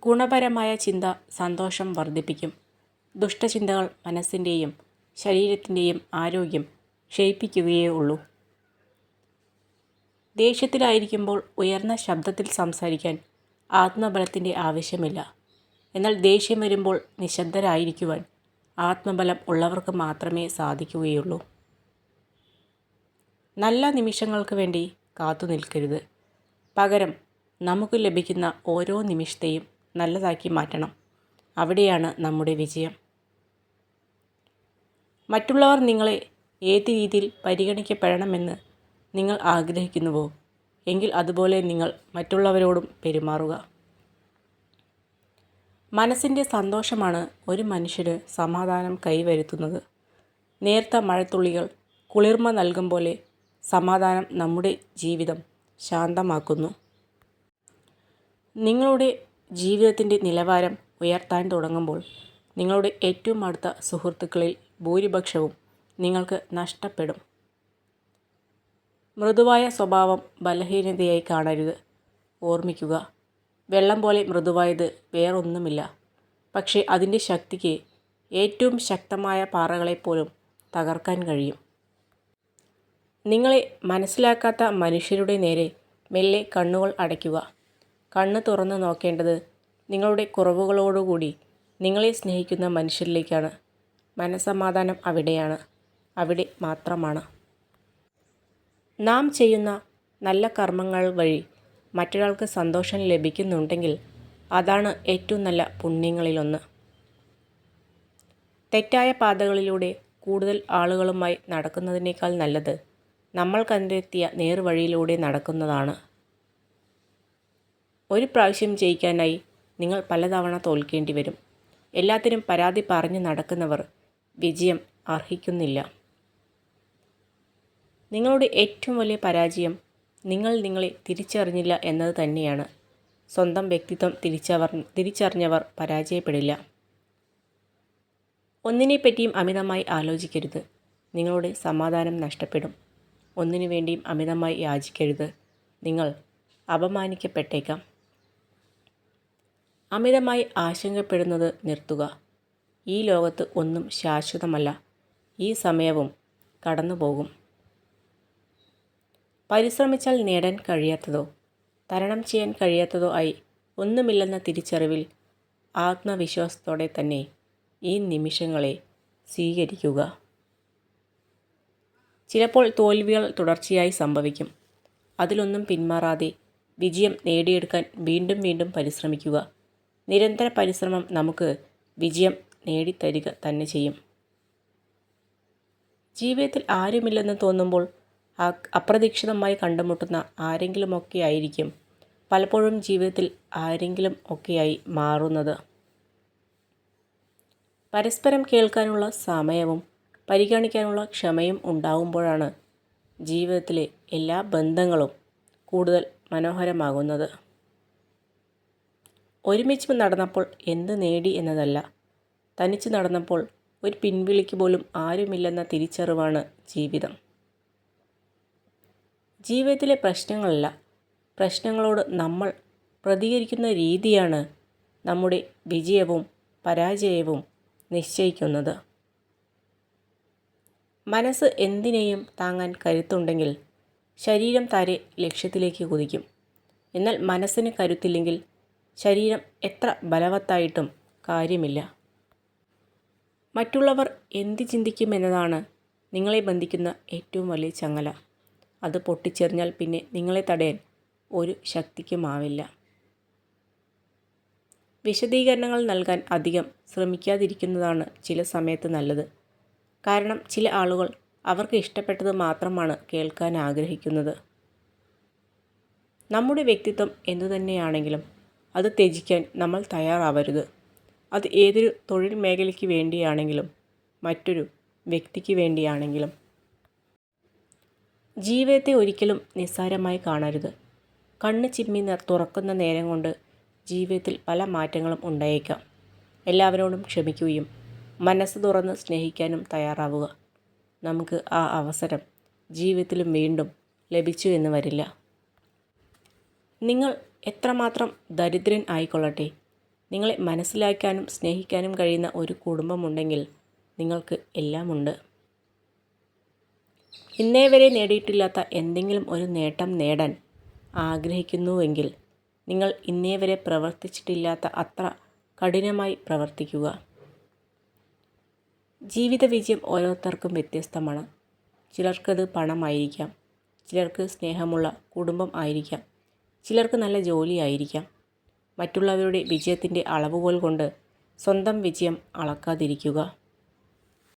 ഗുണപരമായ ചിന്ത സന്തോഷം വർദ്ധിപ്പിക്കും. ദുഷ്ടചിന്തകൾ മനസ്സിൻ്റെയും ശരീരത്തിൻ്റെയും ആരോഗ്യം ക്ഷയിപ്പിക്കുകയേ ഉള്ളൂ. ദേഷ്യത്തിലായിരിക്കുമ്പോൾ ഉയർന്ന ശബ്ദത്തിൽ സംസാരിക്കാൻ ആത്മബലത്തിൻ്റെ ആവശ്യമില്ല. എന്നാൽ ദേഷ്യം വരുമ്പോൾ നിശബ്ദരായിരിക്കുവാൻ ആത്മബലം ഉള്ളവർക്ക് മാത്രമേ സാധിക്കുകയുള്ളൂ. നല്ല നിമിഷങ്ങൾക്ക് വേണ്ടി കാത്തു നിൽക്കരുത്. പകരം നമുക്ക് ലഭിക്കുന്ന ഓരോ നിമിഷത്തെയും നല്ലതാക്കി മാറ്റണം. അവിടെയാണ് നമ്മുടെ വിജയം. മറ്റുള്ളവർ നിങ്ങളെ ഏത് രീതിയിൽ പരിഗണിക്കപ്പെടണമെന്ന് നിങ്ങൾ ആഗ്രഹിക്കുന്നുവോ എങ്കിൽ അതുപോലെ നിങ്ങൾ മറ്റുള്ളവരോടും പെരുമാറുക. മനസ്സിൻ്റെ സന്തോഷമാണ് ഒരു മനുഷ്യന് സമാധാനം കൈവരുത്തുന്നത്. നേർത്ത മഴത്തുള്ളികൾ കുളിർമ നൽകും പോലെ സമാധാനം നമ്മുടെ ജീവിതം ശാന്തമാക്കുന്നു. നിങ്ങളുടെ ജീവിതത്തിൻ്റെ നിലവാരം ഉയർത്താൻ തുടങ്ങുമ്പോൾ നിങ്ങളുടെ ഏറ്റവും അടുത്ത സുഹൃത്തുക്കളിൽ ഭൂരിപക്ഷവും നിങ്ങൾക്ക് നഷ്ടപ്പെടും. മൃദുവായ സ്വഭാവം ബലഹീനതയായി കാണരുത്. ഓർമ്മിക്കുക, വെള്ളം പോലെ മൃദുവായത് വേറൊന്നുമില്ല. പക്ഷേ അതിൻ്റെ ശക്തിക്ക് ഏറ്റവും ശക്തമായ പാറകളെപ്പോലും തകർക്കാൻ കഴിയും. നിങ്ങളെ മനസ്സിലാക്കാത്ത മനുഷ്യരുടെ നേരെ മെല്ലെ കണ്ണുകൾ അടയ്ക്കുക. കണ്ണ് തുറന്ന് നോക്കേണ്ടത് നിങ്ങളുടെ കുറവുകളോടുകൂടി നിങ്ങളെ സ്നേഹിക്കുന്ന മനുഷ്യരിലേക്കാണ്. മനസ്സമാധാനം അവിടെയാണ്, അവിടെ മാത്രമാണ്. നാം ചെയ്യുന്ന നല്ല കർമ്മങ്ങൾ വഴി മറ്റൊരാൾക്ക് സന്തോഷം ലഭിക്കുന്നുണ്ടെങ്കിൽ അതാണ് ഏറ്റവും നല്ല പുണ്യങ്ങളിലൊന്ന്. തെറ്റായ പാതകളിലൂടെ കൂടുതൽ ആളുകളുമായി നടക്കുന്നതിനേക്കാൾ നല്ലത് നമ്മൾ കണ്ടെത്തിയ നേർവഴിയിലൂടെ നടക്കുന്നതാണ്. ഒരു പ്രാവശ്യം ജയിക്കാനായി നിങ്ങൾ പലതവണ തോൽക്കേണ്ടി വരും. എല്ലാത്തിനും പരാതി പറഞ്ഞ് നടക്കുന്നവർ വിജയം അർഹിക്കുന്നില്ല. നിങ്ങളുടെ ഏറ്റവും വലിയ പരാജയം നിങ്ങൾ നിങ്ങളെ തിരിച്ചറിഞ്ഞില്ല എന്നത് തന്നെയാണ്. സ്വന്തം വ്യക്തിത്വം തിരിച്ചറിഞ്ഞവർ പരാജയപ്പെടില്ല. ഒന്നിനെപ്പറ്റിയും അമിതമായി ആലോചിക്കരുത്. നിങ്ങളുടെ സമാധാനം നഷ്ടപ്പെടും. ഒന്നിനു വേണ്ടിയും അമിതമായി യാചിക്കരുത്. നിങ്ങൾ അപമാനിക്കപ്പെട്ടേക്കാം. അമിതമായി ആശങ്കപ്പെടുന്നത് നിർത്തുക. ഈ ലോകത്ത് ഒന്നും ശാശ്വതമല്ല. ഈ സമയവും കടന്നുപോകും. പരിശ്രമിച്ചാൽ നേടാൻ കഴിയാത്തതോ തരണം ചെയ്യാൻ കഴിയാത്തതോ ആയി ഒന്നുമില്ലെന്ന തിരിച്ചറിവിൽ ആത്മവിശ്വാസത്തോടെ തന്നെ ഈ നിമിഷങ്ങളെ സ്വീകരിക്കുക. ചിലപ്പോൾ തോൽവികൾ തുടർച്ചയായി സംഭവിക്കും. അതിലൊന്നും പിന്മാറാതെ വിജയം നേടിയെടുക്കാൻ വീണ്ടും വീണ്ടും പരിശ്രമിക്കുക. നിരന്തര പരിശ്രമം നമുക്ക് വിജയം നേടിത്തരിക തന്നെ ചെയ്യും. ജീവിതത്തിൽ ആരുമില്ലെന്ന് തോന്നുമ്പോൾ അപ്രതീക്ഷിതമായി കണ്ടുമുട്ടുന്ന ആരെങ്കിലുമൊക്കെ ആയിരിക്കും പലപ്പോഴും ജീവിതത്തിൽ ആരെങ്കിലും ഒക്കെയായി മാറുന്നത്. പരസ്പരം കേൾക്കാനുള്ള സമയവും പരിഗണിക്കാനുള്ള ക്ഷമയും ഉണ്ടാവുമ്പോഴാണ് ജീവിതത്തിലെ എല്ലാ ബന്ധങ്ങളും കൂടുതൽ മനോഹരമാകുന്നത്. ഒരുമിച്ച് നടന്നപ്പോൾ എന്ത് നേടി എന്നതല്ല, തനിച്ച് നടന്നപ്പോൾ ഒരു പിൻവിളിക്ക് പോലും ആരുമില്ലെന്ന തിരിച്ചറിവാണ് ജീവിതം. ജീവിതത്തിലെ പ്രശ്നങ്ങളല്ല, പ്രശ്നങ്ങളോട് നമ്മൾ പ്രതികരിക്കുന്ന രീതിയാണ് നമ്മുടെ വിജയവും പരാജയവും നിശ്ചയിക്കുന്നത്. മനസ്സ് എന്തിനേയും താങ്ങാൻ കരുത്തുണ്ടെങ്കിൽ ശരീരം താരെ ലക്ഷ്യത്തിലേക്ക് കുതിക്കും. എന്നാൽ മനസ്സിന് കരുത്തില്ലെങ്കിൽ ശരീരം എത്ര ബലവത്തായിട്ടും കാര്യമില്ല. മറ്റുള്ളവർ എന്ത് ചിന്തിക്കുമെന്നതാണ് നിങ്ങളെ ബന്ധിക്കുന്ന ഏറ്റവും വലിയ ചങ്ങല. അത് പൊട്ടിച്ചെറിഞ്ഞാൽ പിന്നെ നിങ്ങളെ തടയാൻ ഒരു ശക്തിക്കുമാവില്ല. വിശദീകരണങ്ങൾ നൽകാൻ അധികം ശ്രമിക്കാതിരിക്കുന്നതാണ് ചില സമയത്ത് നല്ലത്. കാരണം ചില ആളുകൾ അവർക്ക് ഇഷ്ടപ്പെട്ടത് മാത്രമാണ് കേൾക്കാൻ ആഗ്രഹിക്കുന്നത്. നമ്മുടെ വ്യക്തിത്വം എന്തുതന്നെയാണെങ്കിലും അത് ത്യജിക്കാൻ നമ്മൾ തയ്യാറാവരുത്. അത് ഏതൊരു തൊഴിൽ മേഖലയ്ക്ക് വേണ്ടിയാണെങ്കിലും മറ്റൊരു വ്യക്തിക്ക് വേണ്ടിയാണെങ്കിലും. ജീവിതത്തെ ഒരിക്കലും നിസ്സാരമായി കാണരുത്. കണ്ണ് ചിമ്മി തുറക്കുന്ന നേരം കൊണ്ട് ജീവിതത്തിൽ പല മാറ്റങ്ങളും ഉണ്ടായേക്കാം. എല്ലാവരോടും ക്ഷമിക്കുകയും മനസ്സ് തുറന്ന് സ്നേഹിക്കാനും തയ്യാറാവുക. നമുക്ക് ആ അവസരം ജീവിതത്തിലും വീണ്ടും ലഭിച്ചു എന്ന് വരില്ല. നിങ്ങൾ എത്രമാത്രം ദരിദ്രൻ ആയിക്കൊള്ളട്ടെ, നിങ്ങളെ മനസ്സിലാക്കാനും സ്നേഹിക്കാനും കഴിയുന്ന ഒരു കുടുംബമുണ്ടെങ്കിൽ നിങ്ങൾക്ക് എല്ലാമുണ്ട്. ഇന്നേ വരെ നേടിയിട്ടില്ലാത്ത എന്തെങ്കിലും ഒരു നേട്ടം നേടാൻ ആഗ്രഹിക്കുന്നുവെങ്കിൽ നിങ്ങൾ ഇന്നേ വരെ പ്രവർത്തിച്ചിട്ടില്ലാത്ത അത്ര കഠിനമായി പ്രവർത്തിക്കുക. ജീവിത വിജയം ഓരോരുത്തർക്കും വ്യത്യസ്തമാണ്. ചിലർക്കത് പണമായിരിക്കാം, ചിലർക്ക് സ്നേഹമുള്ള കുടുംബം ആയിരിക്കാം, ചിലർക്ക് നല്ല ജോലി ആയിരിക്കാം. മറ്റുള്ളവരുടെ വിജയത്തിൻ്റെ അളവുകോൽ കൊണ്ട് സ്വന്തം വിജയം അളക്കാതിരിക്കുക.